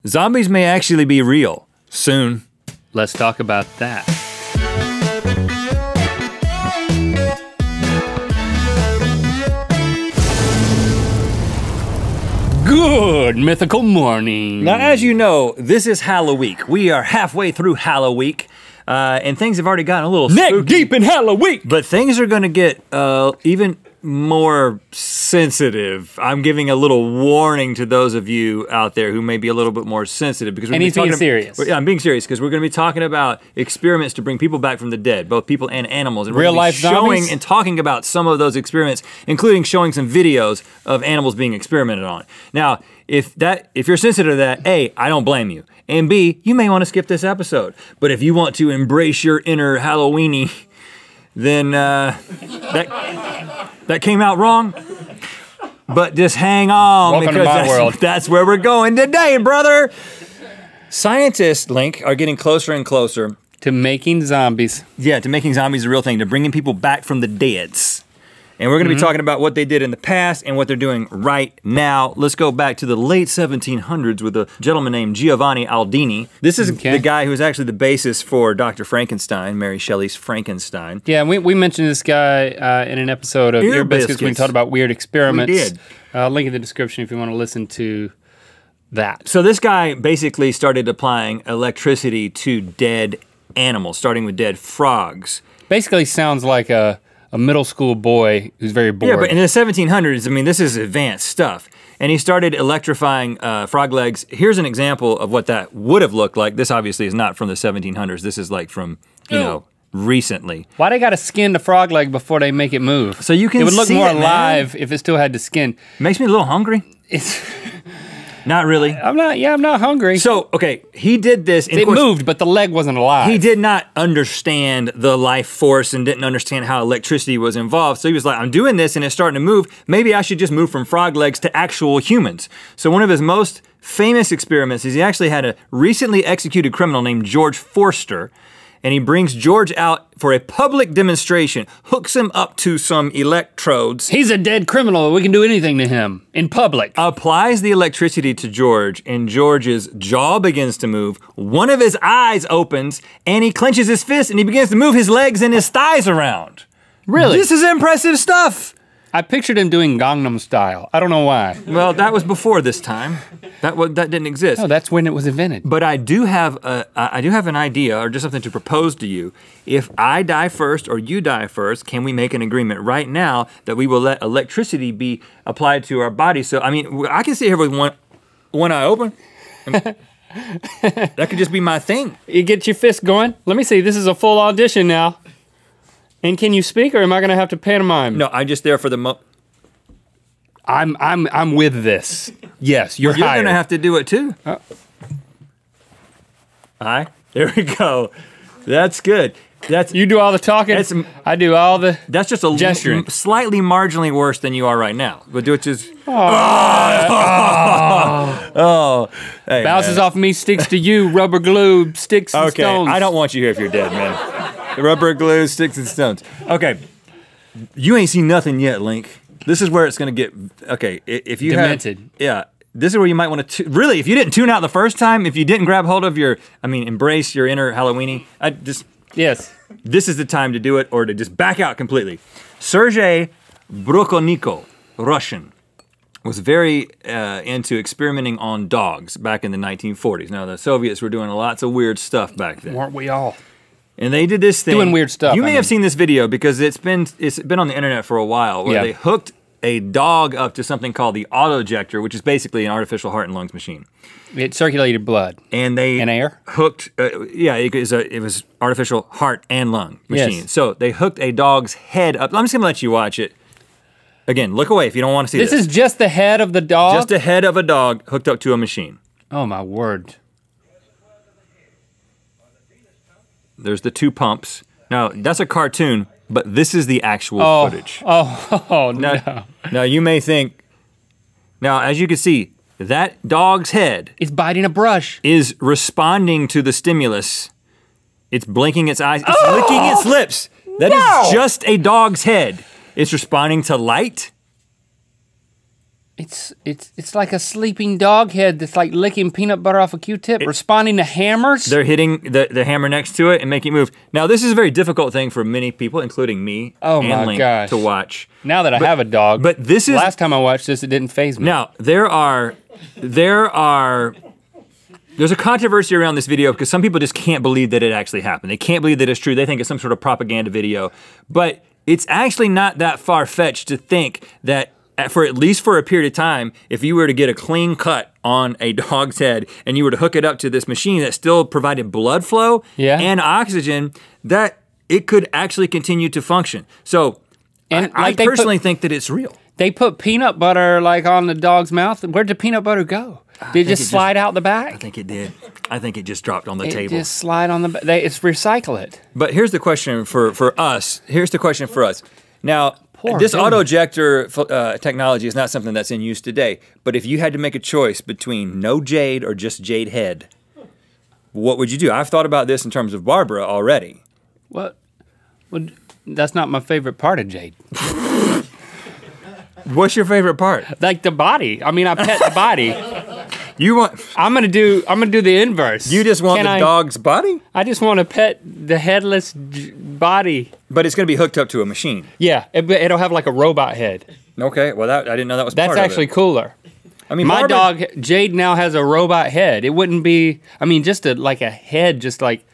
Zombies may actually be real soon. Let's talk about that. Good Mythical Morning. Now, as you know, this is Halloween. We are halfway through Halloween, and things have already gotten a little spooky. Neck deep in Halloween. But things are gonna get even more sensitive. I'm giving a little warning to those of you out there who may be a little bit more sensitive because we're And he's being serious. Yeah, I'm being serious because we're gonna be talking about experiments to bring people back from the dead, both people and animals. And Real we're gonna be life showing zombies? and talking about some of those experiments, including showing some videos of animals being experimented on. Now, if you're sensitive to that, A, I don't blame you. And B, you may want to skip this episode. But if you want to embrace your inner Halloweeny, then that came out wrong. But just hang on, Welcome to my world. That's where we're going today, brother. Scientists, Link, are getting closer and closer. To making zombies. Yeah, to making zombies a real thing, to bringing people back from the deads. And we're gonna be talking about what they did in the past and what they're doing right now. Let's go back to the late 1700s with a gentleman named Giovanni Aldini. This is the guy who was actually the basis for Dr. Frankenstein, Mary Shelley's Frankenstein. Yeah, we mentioned this guy in an episode of Ear Biscuits when we talked about weird experiments. We did. Link in the description if you want to listen to that. So this guy basically started applying electricity to dead animals, starting with dead frogs. Basically sounds like a middle school boy who's very bored. Yeah, but in the 1700s, I mean, this is advanced stuff. And he started electrifying frog legs. Here's an example of what that would have looked like. This obviously is not from the 1700s. This is like from, you know, recently. Why they gotta skin the frog leg before they make it move? So you can see it would look it, more man. alive if it still had the skin. Makes me a little hungry. It's Not really. I'm not hungry. So, okay, he did this. And It of course, moved, but the leg wasn't alive. he did not understand the life force and didn't understand how electricity was involved. So he was like, I'm doing this and it's starting to move. Maybe I should just move from frog legs to actual humans. So one of his most famous experiments is he actually had a recently executed criminal named George Forster, and he brings George out for a public demonstration, hooks him up to some electrodes. He's a dead criminal. We can do anything to him in public. Applies the electricity to George, and George's jaw begins to move. One of his eyes opens, and he clenches his fist, and he begins to move his legs and his thighs around. Really? This is impressive stuff. I pictured him doing Gangnam Style. I don't know why. Well, that was before this time. That didn't exist. No, that's when it was invented. But I do have an idea, or just something to propose to you. If I die first or you die first, can we make an agreement right now that we will let electricity be applied to our body? So, I mean, I can sit here with one eye open. That could just be my thing. You get your fist going. Let me see, this is a full audition now. And can you speak, or am I gonna have to pantomime? No, I'm just there for the I'm with this. Yes, you're You're hired. gonna have to do it too. Aye. There we go. That's good. You do all the talking. I do all the. That's just a gesturing. Slightly marginally worse than you are right now. But which is hey, bounces off me, sticks to you. Rubber glue, sticks and stones. I don't want you here if you're dead, man. Rubber glue, sticks and stones. Okay, you ain't seen nothing yet, Link. This is where it's gonna get okay. If you demented. This is where you might want to really. If you didn't tune out the first time, if you didn't grab hold of embrace your inner Halloweeny. Yes. This is the time to do it, or to just back out completely. Sergei Brokoniko, Russian, was very into experimenting on dogs back in the 1940s. Now, the Soviets were doing lots of weird stuff back then. Weren't we all? And they did this thing. Doing weird stuff. You may have seen this video because it's been on the internet for a while, where they hooked a dog up to something called the autojector, which is basically an artificial heart and lungs machine. It circulated blood. And they air? Hooked, it was artificial heart and lung machine. Yes. So they hooked a dog's head up. I'm just gonna let you watch it. Again, look away if you don't want to see this. This is just the head of the dog? Just the head of a dog hooked up to a machine. Oh my word. There's the two pumps. Now, that's a cartoon, but this is the actual footage. No. Now, you may think, as you can see, that dog's head is biting a brush. Is responding to the stimulus. It's blinking its eyes. It's licking its lips. That is just a dog's head. It's responding to light. It's like a sleeping dog head that's like licking peanut butter off a Q-tip, responding to hammers. They're hitting the hammer next to it and making it move. Now, this is a very difficult thing for many people, including me and Link, to watch. Now that I have a dog, but this is last time I watched this, it didn't faze me. Now, there's a controversy around this video because some people just can't believe that it actually happened. They can't believe that it's true. They think it's some sort of propaganda video. But it's actually not that far-fetched to think that for at least for a period of time, if you were to get a clean cut on a dog's head and you were to hook it up to this machine that still provided blood flow and oxygen, that it could actually continue to function. So I personally think that it's real. They put peanut butter like on the dog's mouth. Where'd the peanut butter go? Did it just slide out the back? I think it did. I think it just dropped on the table. It just slide on the back. It's recycle it. But here's the question for us. Here's the question for us. Now, this auto-ejector technology is not something that's in use today, but if you had to make a choice between no jade or just jade head, what would you do? I've thought about this in terms of Barbara already. Well, that's not my favorite part of jade. What's your favorite part? Like the body. I mean, I pet the body. I'm gonna do the inverse. You just want the dog's body? I just want to pet the headless body. But it's gonna be hooked up to a machine. Yeah, it'll have like a robot head. Okay, well I didn't know that was part of it. That's actually cooler. I mean, my dog Jade now has a robot head. It wouldn't be. I mean, just like a head, just like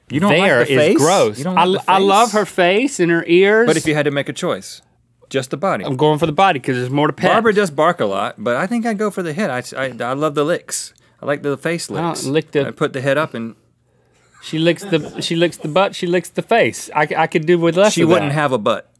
you don't like the face? Is gross. You don't like the face? I love her face and her ears. But if you had to make a choice. Just the body. I'm going for the body because there's more to pet. Barbara does bark a lot, but I think I'd go for the head. I love the licks. I like the face licks. I put the head up and she licks the butt. She licks the face. I could do with less. She wouldn't have a butt.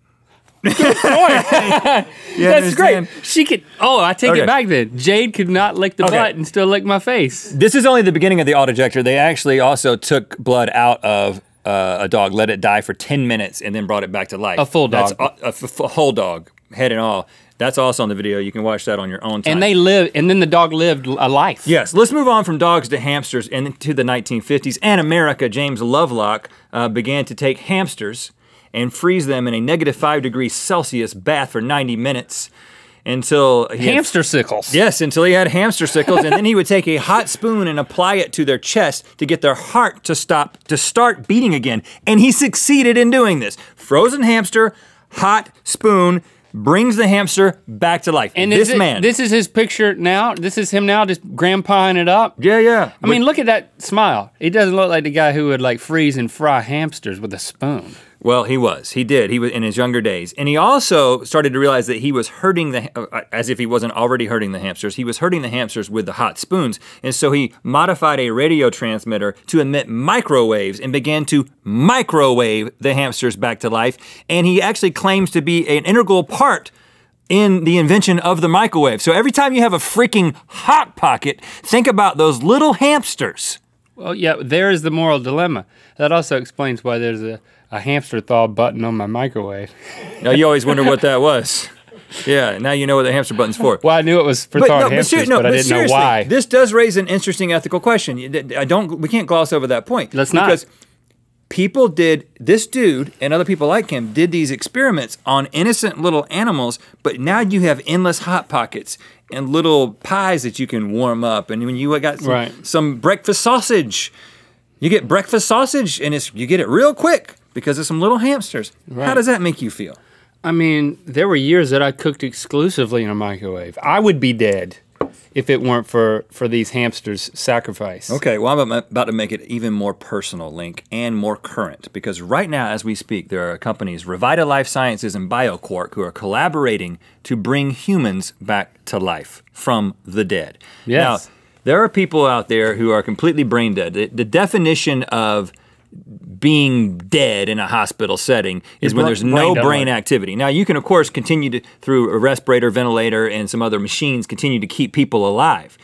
Good point. That's great. She could. Oh, I take it back then. Jade could not lick the butt and still lick my face. This is only the beginning of the auto-ejector. They actually also took blood out of a dog, let it die for 10 minutes, and then brought it back to life. A full dog. That's a whole dog, head and all. That's also on the video. You can watch that on your own time. And then the dog lived a life. Yes, let's move on from dogs to hamsters into the 1950s. And America, James Lovelock began to take hamsters and freeze them in a -5°C bath for 90 minutes. Until hamster sickles. Yes, until he had hamster sickles, and then he would take a hot spoon and apply it to their chest to get their heart to start beating again. And he succeeded in doing this. Frozen hamster, hot spoon, brings the hamster back to life. And this is his picture now? This is him now just grandpaing it up? Yeah. I mean, look at that smile. He doesn't look like the guy who would like freeze and fry hamsters with a spoon. Well, he was. He did. He was in his younger days. And he also started to realize that he was hurting as if he wasn't already hurting the hamsters, he was hurting the hamsters with the hot spoons. And so he modified a radio transmitter to emit microwaves and began to microwave the hamsters back to life. And he actually claims to be an integral part in the invention of the microwave. So every time you have a freaking hot pocket, think about those little hamsters. Well, yeah, there is the moral dilemma. That also explains why there's a hamster thaw button on my microwave. Now you always wonder what that was. Yeah, now you know what the hamster button's for. Well, I knew it was for thawed hamsters, but I didn't know why. This does raise an interesting ethical question. We can't gloss over that point. Let's not. Because this dude and other people like him did these experiments on innocent little animals, but now you have endless hot pockets and little pies that you can warm up. And when you got some breakfast sausage, you get breakfast sausage and you get it real quick because of some little hamsters. Right. How does that make you feel? I mean, there were years that I cooked exclusively in a microwave. I would be dead if it weren't for these hamsters' sacrifice. Okay, well, I'm about to make it even more personal, Link, and more current, because right now, as we speak, there are companies, Revita Life Sciences and BioQuark, who are collaborating to bring humans back to life from the dead. Yes. Now, there are people out there who are completely brain dead. The definition of being dead in a hospital setting is when there's no brain activity. Now, you can, of course, continue through a respirator, ventilator, and some other machines, continue to keep people alive.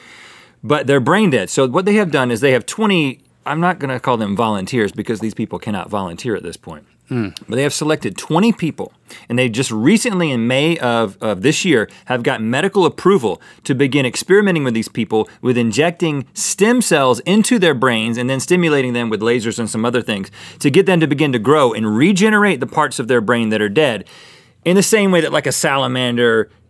But they're brain dead. So what they have done is they have 20, I'm not going to call them volunteers because these people cannot volunteer at this point. But they have selected 20 people, and they just recently in May of this year have gotten medical approval to begin experimenting with these people with injecting stem cells into their brains and then stimulating them with lasers and some other things to get them to begin to grow and regenerate the parts of their brain that are dead in the same way that like a salamander